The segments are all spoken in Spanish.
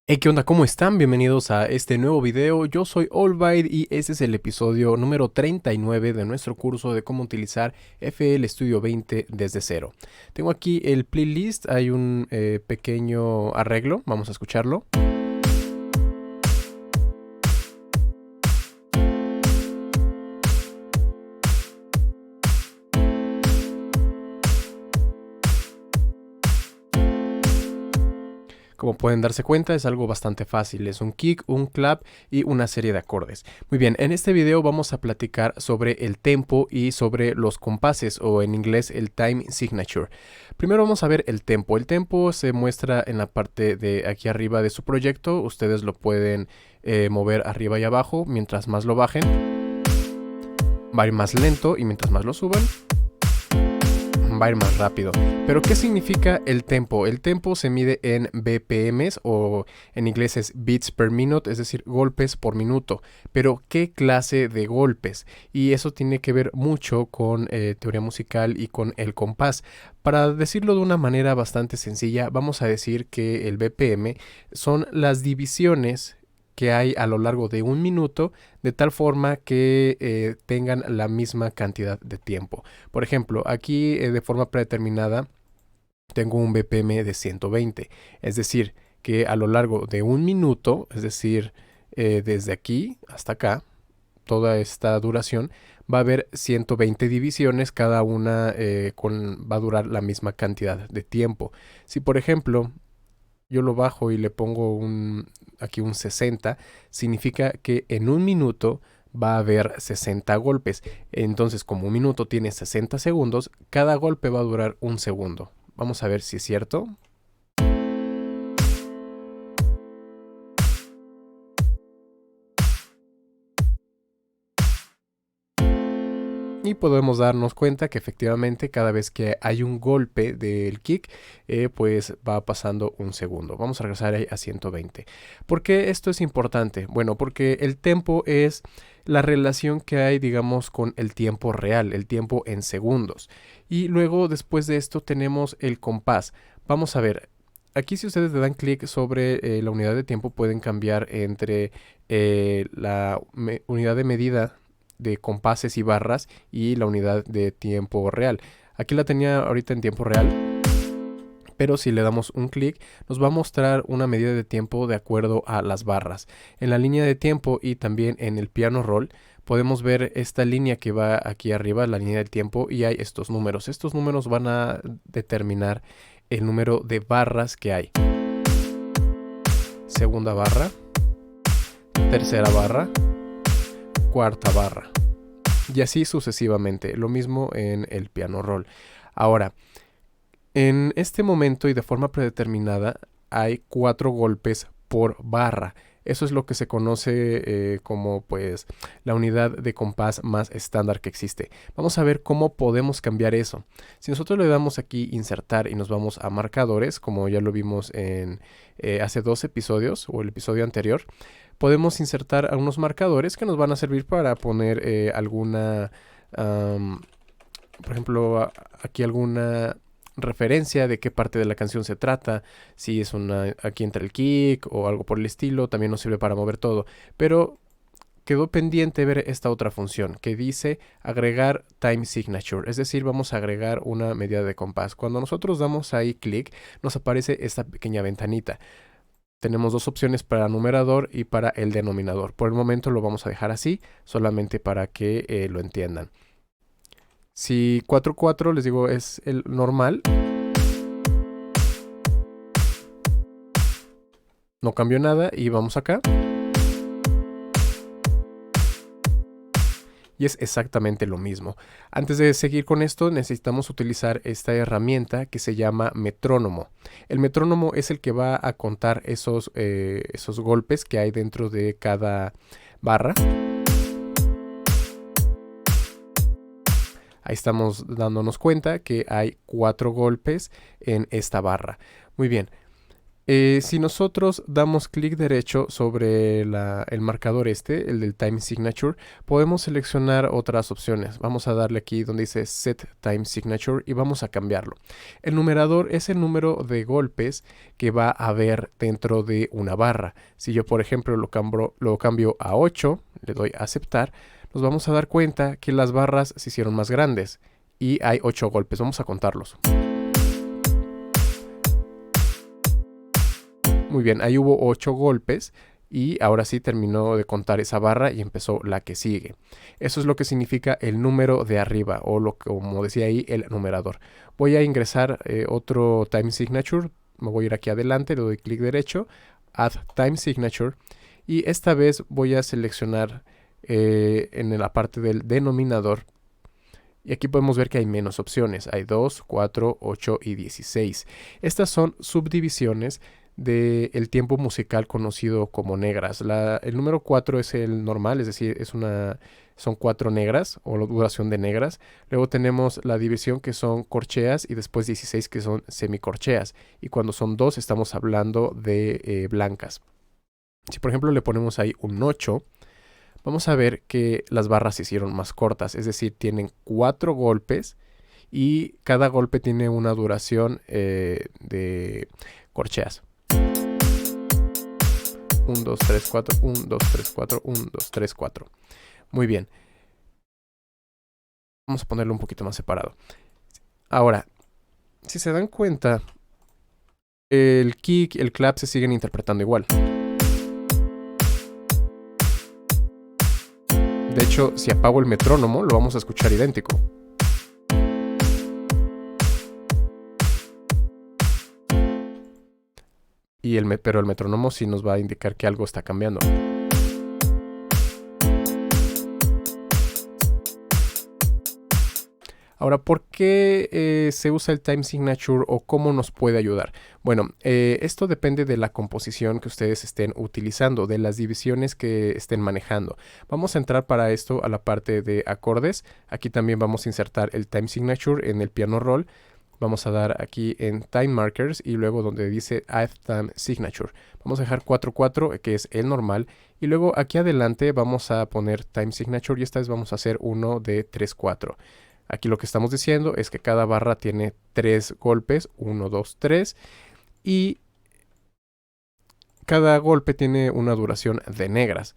Hey, ¿qué onda? ¿Cómo están? Bienvenidos a este nuevo video. Yo soy Allbite y este es el episodio número 39 de nuestro curso de cómo utilizar FL Studio 20 desde cero. Tengo aquí el playlist, hay un pequeño arreglo, vamos a escucharlo. Como pueden darse cuenta, es algo bastante fácil. Es un kick, un clap y una serie de acordes. Muy bien, en este video vamos a platicar sobre el tempo y sobre los compases, o en inglés el time signature. Primero vamos a ver el tempo. El tempo se muestra en la parte de aquí arriba de su proyecto. Ustedes lo pueden mover arriba y abajo. Mientras más lo bajen, va a ir más lento, y mientras más lo suban, va a ir más rápido. Pero ¿qué significa el tempo? El tempo se mide en BPMs, o en inglés es beats per minute, es decir, golpes por minuto. Pero ¿qué clase de golpes? Y eso tiene que ver mucho con teoría musical y con el compás. Para decirlo de una manera bastante sencilla, vamos a decir que el BPM son las divisiones que hay a lo largo de un minuto, de tal forma que tengan la misma cantidad de tiempo. Por ejemplo, aquí de forma predeterminada tengo un BPM de 120, es decir, que a lo largo de un minuto, es decir, desde aquí hasta acá, toda esta duración, va a haber 120 divisiones, cada una va a durar la misma cantidad de tiempo. Si por ejemplo yo lo bajo y le pongo aquí un 60, significa que en un minuto va a haber 60 golpes. Entonces, como un minuto tiene 60 segundos, cada golpe va a durar un segundo. Vamos a ver si es cierto. Y podemos darnos cuenta que efectivamente cada vez que hay un golpe del kick, pues va pasando un segundo. Vamos a regresar ahí a 120. ¿Por qué esto es importante? Bueno, porque el tempo es la relación que hay, digamos, con el tiempo real, el tiempo en segundos. Y luego, después de esto, tenemos el compás. Vamos a ver. Aquí, si ustedes le dan clic sobre la unidad de tiempo, pueden cambiar entre la unidad de medida de compases y barras y la unidad de tiempo real. Aquí la tenía ahorita en tiempo real, pero si le damos un clic nos va a mostrar una medida de tiempo de acuerdo a las barras. En la línea de tiempo y también en el piano roll podemos ver esta línea que va aquí arriba, la línea del tiempo, y hay estos números. Estos números van a determinar el número de barras que hay. Segunda barra, tercera barra, cuarta barra. Y así sucesivamente, lo mismo en el piano roll. Ahora, en este momento y de forma predeterminada hay 4 golpes por barra. Eso es lo que se conoce como pues la unidad de compás más estándar que existe. Vamos a ver cómo podemos cambiar eso. Si nosotros le damos aquí insertar y nos vamos a marcadores, como ya lo vimos en hace 2 episodios o el episodio anterior, podemos insertar algunos marcadores que nos van a servir para poner alguna, por ejemplo, aquí alguna referencia de qué parte de la canción se trata, si es aquí entra el kick o algo por el estilo, también nos sirve para mover todo. Pero quedó pendiente ver esta otra función que dice agregar time signature, es decir, vamos a agregar una medida de compás. Cuando nosotros damos ahí clic, nos aparece esta pequeña ventanita. Tenemos dos opciones para numerador y para el denominador. Por el momento lo vamos a dejar así, solamente para que lo entiendan. Si 4/4 les digo es el normal, no cambió nada y vamos acá. Y es exactamente lo mismo. Antes de seguir con esto, necesitamos utilizar esta herramienta que se llama metrónomo. El metrónomo es el que va a contar esos golpes que hay dentro de cada barra. Ahí estamos dándonos cuenta que hay 4 golpes en esta barra. Muy bien. Si nosotros damos clic derecho sobre el marcador el del Time Signature, podemos seleccionar otras opciones. Vamos a darle aquí donde dice Set Time Signature y vamos a cambiarlo. El numerador es el número de golpes que va a haber dentro de una barra. Si yo, por ejemplo, lo cambio a 8, le doy a aceptar, nos vamos a dar cuenta que las barras se hicieron más grandes y hay 8 golpes. Vamos a contarlos. Muy bien, ahí hubo 8 golpes y ahora sí terminó de contar esa barra y empezó la que sigue. Eso es lo que significa el número de arriba o como decía ahí, el numerador. Voy a ingresar otro Time Signature. Me voy a ir aquí adelante, le doy clic derecho, Add Time Signature y esta vez voy a seleccionar en la parte del denominador. Y aquí podemos ver que hay menos opciones. Hay 2, 4, 8 y 16. Estas son subdivisiones del tiempo musical conocido como negras. El número 4 es el normal, es decir, son 4 negras o la duración de negras. Luego tenemos la división que son corcheas y después 16 que son semicorcheas. Y cuando son 2 estamos hablando de blancas. Si por ejemplo le ponemos ahí un 8, vamos a ver que las barras se hicieron más cortas, es decir, tienen 4 golpes y cada golpe tiene una duración de corcheas. 1, 2, 3, 4, 1, 2, 3, 4, 1, 2, 3, 4. Muy bien. Vamos a ponerlo un poquito más separado. Ahora, si se dan cuenta, el kick, el clap se siguen interpretando igual. De hecho, si apago el metrónomo, lo vamos a escuchar idéntico. Pero el metrónomo sí nos va a indicar que algo está cambiando. Ahora, ¿por qué se usa el Time Signature o cómo nos puede ayudar? Bueno, esto depende de la composición que ustedes estén utilizando, de las divisiones que estén manejando. Vamos a entrar para esto a la parte de acordes. Aquí también vamos a insertar el Time Signature en el piano roll. Vamos a dar aquí en Time Markers y luego donde dice Add Time Signature. Vamos a dejar 4-4, que es el normal. Y luego aquí adelante vamos a poner Time Signature y esta vez vamos a hacer uno de 3-4. Aquí lo que estamos diciendo es que cada barra tiene 3 golpes, 1, 2, 3. Y cada golpe tiene una duración de negras.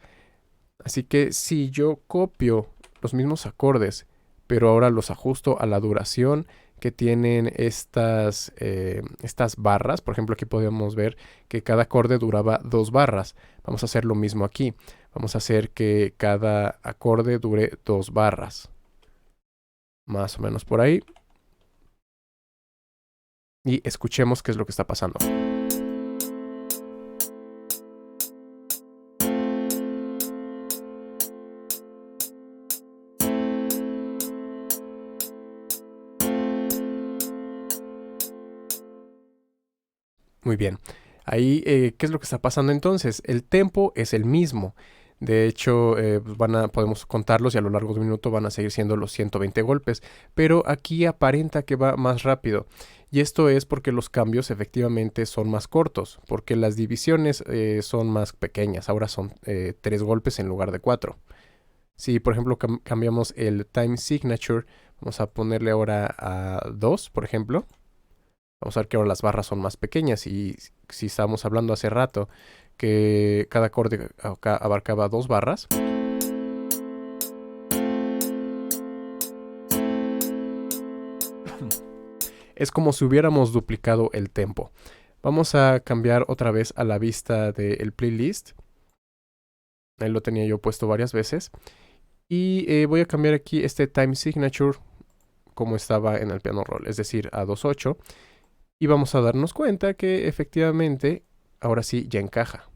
Así que si yo copio los mismos acordes, pero ahora los ajusto a la duración que tienen estas barras. Por ejemplo, aquí podemos ver que cada acorde duraba 2 barras. Vamos a hacer lo mismo aquí. Vamos a hacer que cada acorde dure 2 barras. Más o menos por ahí. Y escuchemos qué es lo que está pasando. Muy bien. Ahí, ¿qué es lo que está pasando entonces? El tempo es el mismo. De hecho, podemos contarlos y a lo largo de un minuto van a seguir siendo los 120 golpes. Pero aquí aparenta que va más rápido. Y esto es porque los cambios efectivamente son más cortos. Porque las divisiones son más pequeñas. Ahora son 3 golpes en lugar de 4. Si, por ejemplo, cambiamos el Time Signature, vamos a ponerle ahora a 2, por ejemplo. Vamos a ver que ahora las barras son más pequeñas y si estábamos hablando hace rato que cada acorde abarcaba 2 barras. Es como si hubiéramos duplicado el tempo. Vamos a cambiar otra vez a la vista del playlist. Ahí lo tenía yo puesto varias veces. Y voy a cambiar aquí este Time Signature como estaba en el piano roll, es decir, a 2.8. Y vamos a darnos cuenta que efectivamente, ahora sí, ya encaja.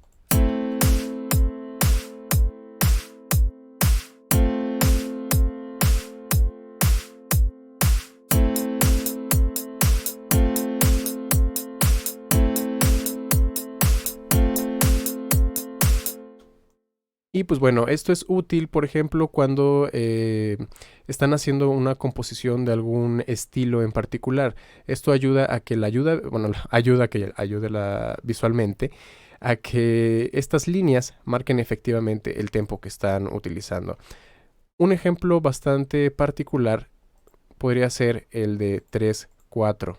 Y pues bueno, esto es útil, por ejemplo, cuando están haciendo una composición de algún estilo en particular. Esto ayuda a que ayuda a que ayude visualmente a que estas líneas marquen efectivamente el tempo que están utilizando. Un ejemplo bastante particular podría ser el de 3/4.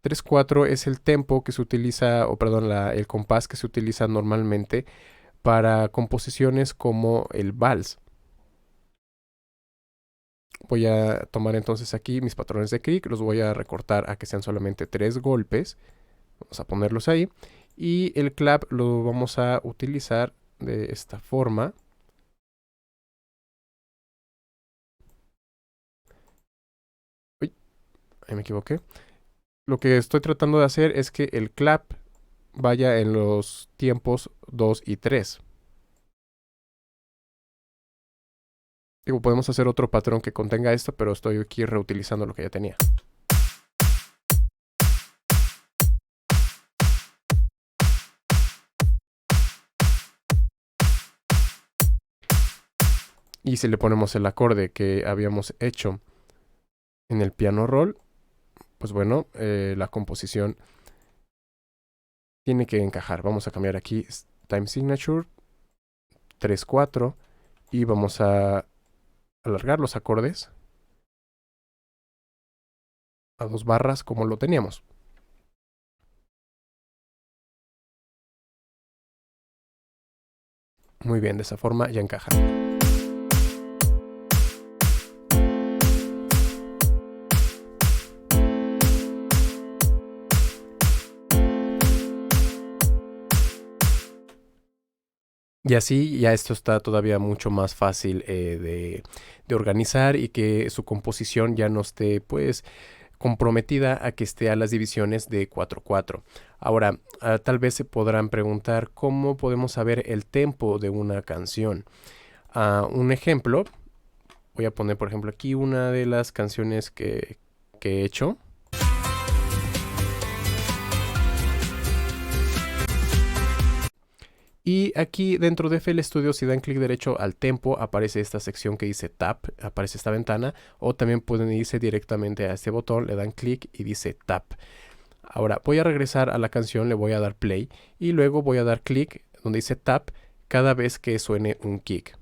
3/4 es el tempo que se utiliza, o perdón, el compás que se utiliza normalmente para composiciones como el vals. Voy a tomar entonces aquí mis patrones de clic, los voy a recortar a que sean solamente 3 golpes. Vamos a ponerlos ahí. Y el clap lo vamos a utilizar de esta forma. Uy, ahí me equivoqué. Lo que estoy tratando de hacer es que el clap vaya en los tiempos 2 y 3. Digo, podemos hacer otro patrón que contenga esto, pero estoy aquí reutilizando lo que ya tenía. Y si le ponemos el acorde que habíamos hecho en el piano roll, pues bueno, la composición tiene que encajar. Vamos a cambiar aquí Time Signature 3/4 y vamos a alargar los acordes a 2 barras como lo teníamos. Muy bien, de esa forma ya encaja. Y así ya esto está todavía mucho más fácil de organizar y que su composición ya no esté pues comprometida a que esté a las divisiones de 4/4. Ahora, tal vez se podrán preguntar cómo podemos saber el tempo de una canción. Un ejemplo, voy a poner por ejemplo aquí una de las canciones que he hecho. Y aquí dentro de FL Studio, si dan clic derecho al tempo, aparece esta sección que dice Tap, aparece esta ventana, o también pueden irse directamente a este botón, le dan clic y dice Tap. Ahora voy a regresar a la canción, le voy a dar play y luego voy a dar clic donde dice Tap cada vez que suene un kick.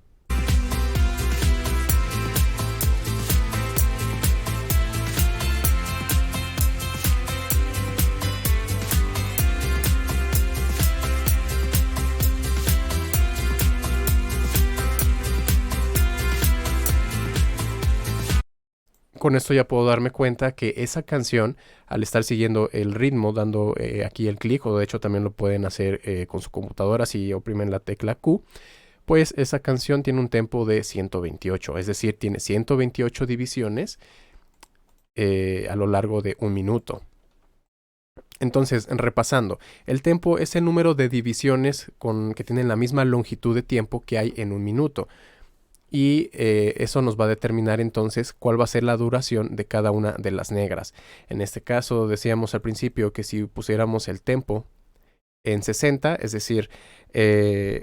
Con esto ya puedo darme cuenta que esa canción, al estar siguiendo el ritmo, dando aquí el clic, o de hecho también lo pueden hacer con su computadora si oprimen la tecla Q, pues esa canción tiene un tempo de 128, es decir, tiene 128 divisiones a lo largo de un minuto. Entonces, repasando, el tempo es el número de divisiones que tienen la misma longitud de tiempo que hay en un minuto. Y eso nos va a determinar entonces cuál va a ser la duración de cada una de las negras. En este caso decíamos al principio que si pusiéramos el tempo en 60, es decir,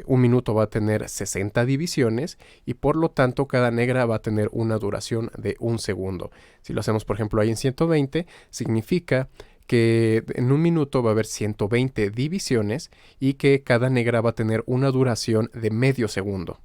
un minuto va a tener 60 divisiones y por lo tanto cada negra va a tener una duración de 1 segundo. Si lo hacemos por ejemplo ahí en 120, significa que en un minuto va a haber 120 divisiones y que cada negra va a tener una duración de medio segundo.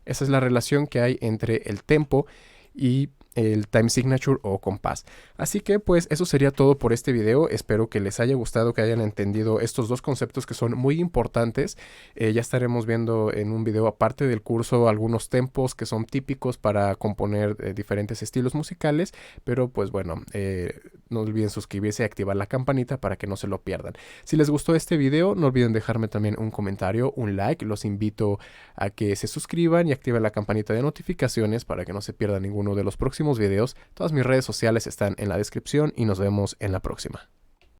Esa es la relación que hay entre el tempo y el time signature o compás. Así que pues eso sería todo por este video. Espero que les haya gustado, que hayan entendido estos dos conceptos que son muy importantes. Ya estaremos viendo en un video aparte del curso algunos tempos que son típicos para componer diferentes estilos musicales. Pero pues bueno, no olviden suscribirse y activar la campanita para que no se lo pierdan. Si les gustó este video, no olviden dejarme también un comentario, un like. Los invito a que se suscriban y activen la campanita de notificaciones para que no se pierdan ninguno de los próximos videos. Todas mis redes sociales están en la descripción y nos vemos en la próxima.